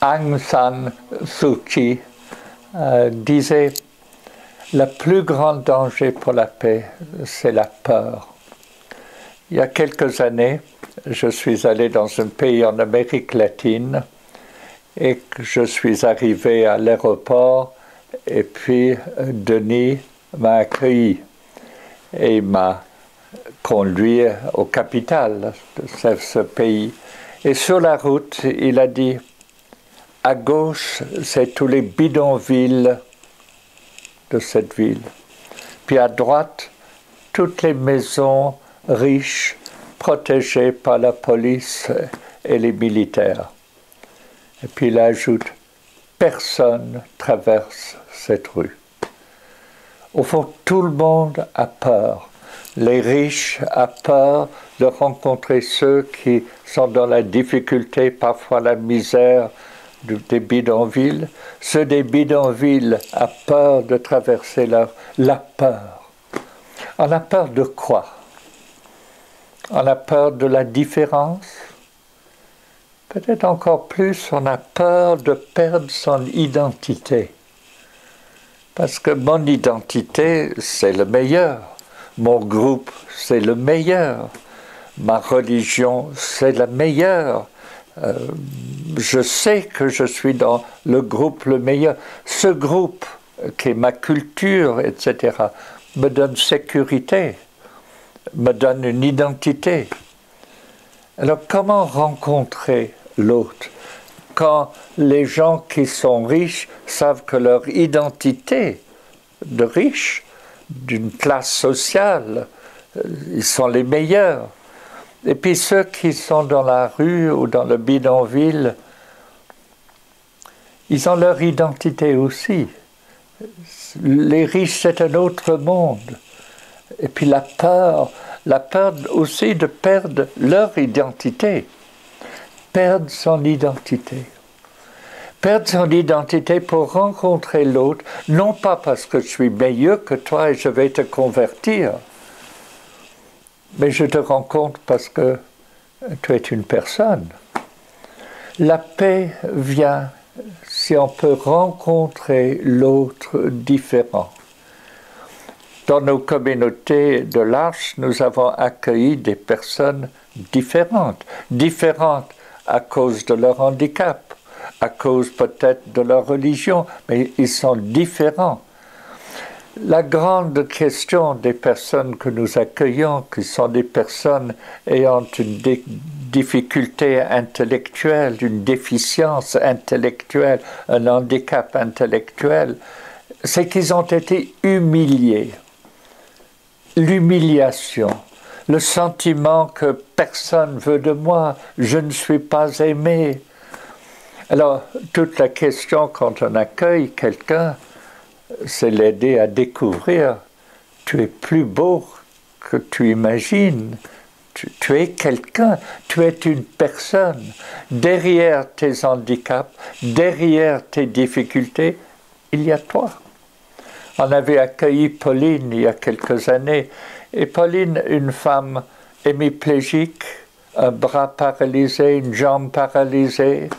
Aung San Suu Kyi disait « Le plus grand danger pour la paix, c'est la peur ». Il y a quelques années, je suis allé dans un pays en Amérique latine et je suis arrivé à l'aéroport et puis Denis m'a accueilli et m'a conduit au capital de ce pays. Et sur la route, il a dit « À gauche, c'est tous les bidonvilles de cette ville. Puis à droite, toutes les maisons riches, protégées par la police et les militaires. » Et puis il ajoute « Personne traverse cette rue. » Au fond, tout le monde a peur. Les riches ont peur de rencontrer ceux qui sont dans la difficulté, parfois la misère des bidonvilles. Ceux des bidonvilles ont peur de traverser la peur. On a peur de quoi? On a peur de la différence. Peut-être encore plus, on a peur de perdre son identité. Parce que mon identité, c'est le meilleur. Mon groupe, c'est le meilleur. Ma religion, c'est la meilleure. Je sais que je suis dans le groupe le meilleur. Ce groupe, qui est ma culture, etc., me donne sécurité, me donne une identité. Alors comment rencontrer l'autre quand les gens qui sont riches savent que leur identité de riche, d'une classe sociale, ils sont les meilleurs. Et puis ceux qui sont dans la rue ou dans le bidonville, ils ont leur identité aussi. Les riches, c'est un autre monde. Et puis la peur aussi de perdre leur identité. Perdre son identité. Perdre son identité pour rencontrer l'autre, non pas parce que je suis meilleur que toi et je vais te convertir, mais je te rencontre parce que tu es une personne. La paix vient si on peut rencontrer l'autre différent. Dans nos communautés de l'Arche, nous avons accueilli des personnes différentes à cause de leur handicap, à cause peut-être de leur religion, mais ils sont différents. La grande question des personnes que nous accueillons, qui sont des personnes ayant une difficulté intellectuelle, une déficience intellectuelle, un handicap intellectuel, c'est qu'ils ont été humiliés. L'humiliation, le sentiment que personne veut de moi, je ne suis pas aimé. Alors, toute la question quand on accueille quelqu'un, c'est l'aider à découvrir tu es plus beau que tu imagines. Tu es quelqu'un, tu es une personne. Derrière tes handicaps, derrière tes difficultés, il y a toi. On avait accueilli Pauline il y a quelques années, et Pauline, une femme hémiplégique, un bras paralysé, une jambe paralysée,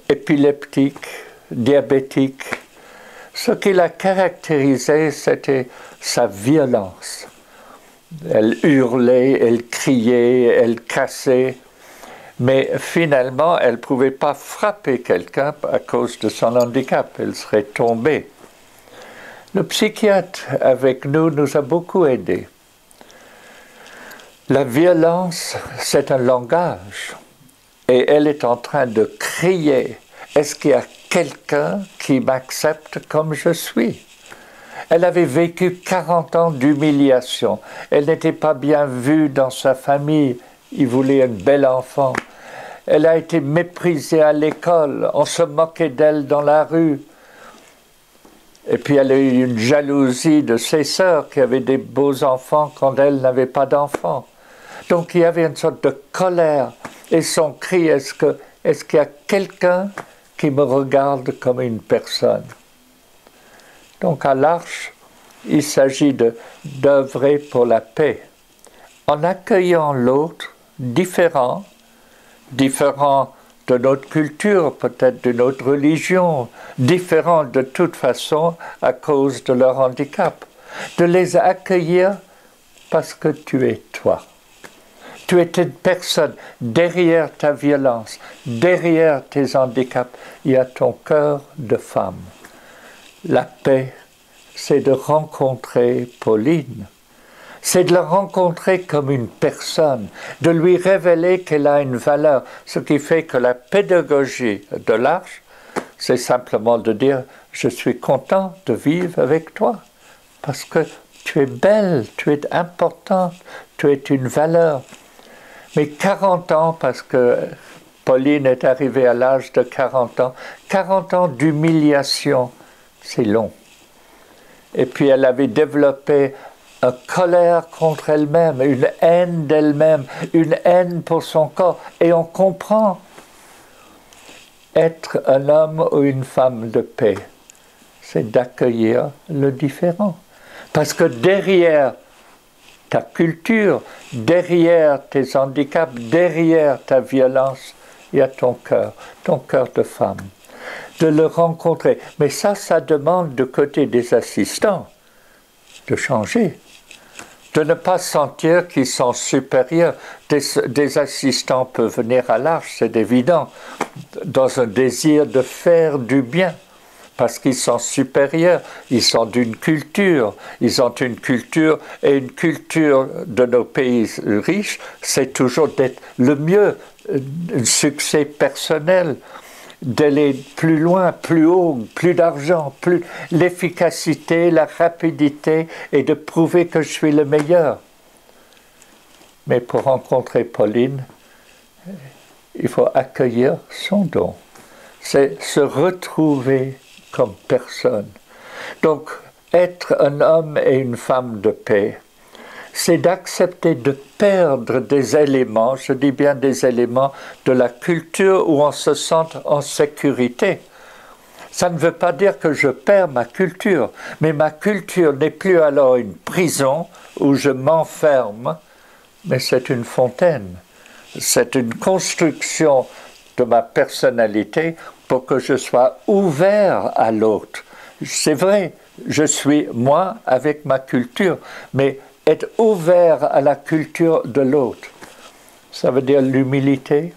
épileptique, diabétique. Ce qui la caractérisait, c'était sa violence. Elle hurlait, elle criait, elle cassait, mais finalement, elle ne pouvait pas frapper quelqu'un à cause de son handicap, elle serait tombée. Le psychiatre avec nous a beaucoup aidé. La violence, c'est un langage, et elle est en train de crier. Est-ce qu'il y a quelqu'un qui m'accepte comme je suis? Elle avait vécu 40 ans d'humiliation. Elle n'était pas bien vue dans sa famille. Il voulait un bel enfant. Elle a été méprisée à l'école. On se moquait d'elle dans la rue. Et puis elle a eu une jalousie de ses sœurs qui avaient des beaux enfants quand elle n'avait pas d'enfants. Donc il y avait une sorte de colère. Et son cri, est-ce qu'il y a quelqu'un qui me regarde comme une personne? Donc à l'Arche, il s'agit d'œuvrer pour la paix, en accueillant l'autre différent de notre culture, peut-être d'une autre religion, différentes de toute façon à cause de leur handicap. De les accueillir parce que tu es toi. Tu es une personne. Derrière ta violence, derrière tes handicaps, il y a ton cœur de femme. La paix, c'est de rencontrer Pauline. C'est de la rencontrer comme une personne, de lui révéler qu'elle a une valeur. Ce qui fait que la pédagogie de l'Arche, c'est simplement de dire « Je suis content de vivre avec toi, parce que tu es belle, tu es importante, tu es une valeur. » Mais 40 ans, parce que Pauline est arrivée à l'âge de 40 ans d'humiliation, c'est long. Et puis elle avait développé une colère contre elle-même, une haine d'elle-même, une haine pour son corps. Et on comprend. Être un homme ou une femme de paix, c'est d'accueillir le différent. Parce que derrière ta culture, derrière tes handicaps, derrière ta violence, il y a ton cœur de femme. De le rencontrer. Mais ça demande du côté des assistants de changer. De ne pas sentir qu'ils sont supérieurs. Des assistants peuvent venir à l'Arche, c'est évident, dans un désir de faire du bien, parce qu'ils sont supérieurs, ils sont d'une culture, ils ont une culture, et une culture de nos pays riches, c'est toujours d'être le mieux, un succès personnel, d'aller plus loin, plus haut, plus d'argent, plus l'efficacité, la rapidité et de prouver que je suis le meilleur. Mais pour rencontrer Pauline, il faut accueillir son don. C'est se retrouver comme personne. Donc, être un homme et une femme de paix, c'est d'accepter de perdre des éléments, je dis bien des éléments, de la culture où on se sent en sécurité. Ça ne veut pas dire que je perds ma culture, mais ma culture n'est plus alors une prison où je m'enferme, mais c'est une fontaine. C'est une construction de ma personnalité pour que je sois ouvert à l'autre. C'est vrai, je suis moi avec ma culture, mais être ouvert à la culture de l'autre, ça veut dire l'humilité,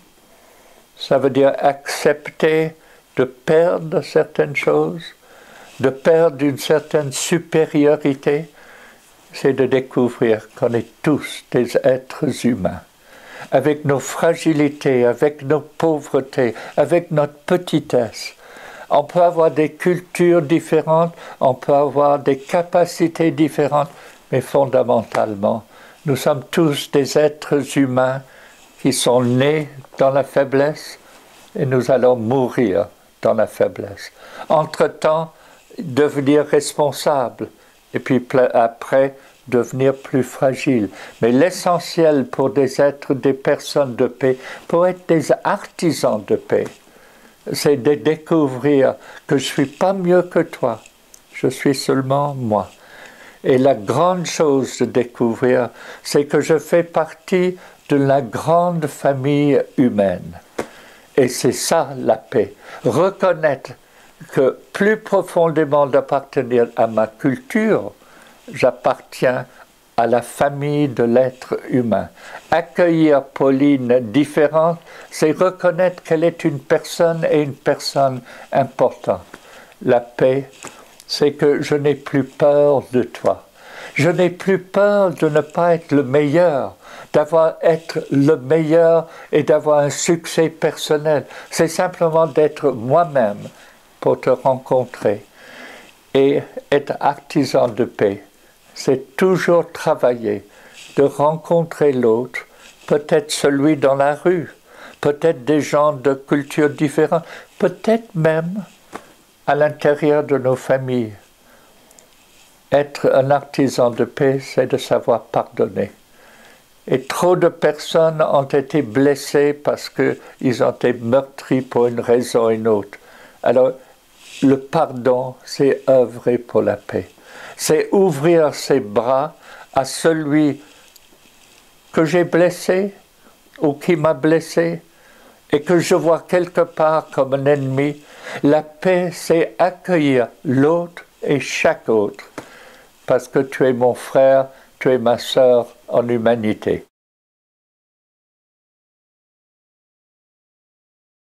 ça veut dire accepter de perdre certaines choses, de perdre une certaine supériorité, c'est de découvrir qu'on est tous des êtres humains, avec nos fragilités, avec nos pauvretés, avec notre petitesse. On peut avoir des cultures différentes, on peut avoir des capacités différentes, mais fondamentalement, nous sommes tous des êtres humains qui sont nés dans la faiblesse et nous allons mourir dans la faiblesse. Entre-temps, devenir responsable et puis après, devenir plus fragile. Mais l'essentiel pour des êtres, des personnes de paix, pour être des artisans de paix, c'est de découvrir que je ne suis pas mieux que toi, je suis seulement moi. Et la grande chose de découvrir, c'est que je fais partie de la grande famille humaine. Et c'est ça la paix. Reconnaître que plus profondément d'appartenir à ma culture, j'appartiens à la famille de l'être humain. Accueillir Pauline différente, c'est reconnaître qu'elle est une personne et une personne importante. La paix, c'est que je n'ai plus peur de toi. Je n'ai plus peur de ne pas être le meilleur, être le meilleur et d'avoir un succès personnel. C'est simplement d'être moi-même pour te rencontrer. Et être artisan de paix, c'est toujours travailler, de rencontrer l'autre, peut-être celui dans la rue, peut-être des gens de cultures différentes, peut-être même à l'intérieur de nos familles. Être un artisan de paix, c'est de savoir pardonner. Et trop de personnes ont été blessées parce qu'ils ont été meurtris pour une raison ou une autre. Alors, le pardon, c'est œuvrer pour la paix. C'est ouvrir ses bras à celui que j'ai blessé ou qui m'a blessé et que je vois quelque part comme un ennemi, la paix, c'est accueillir l'autre et chaque autre, parce que tu es mon frère, tu es ma sœur en humanité.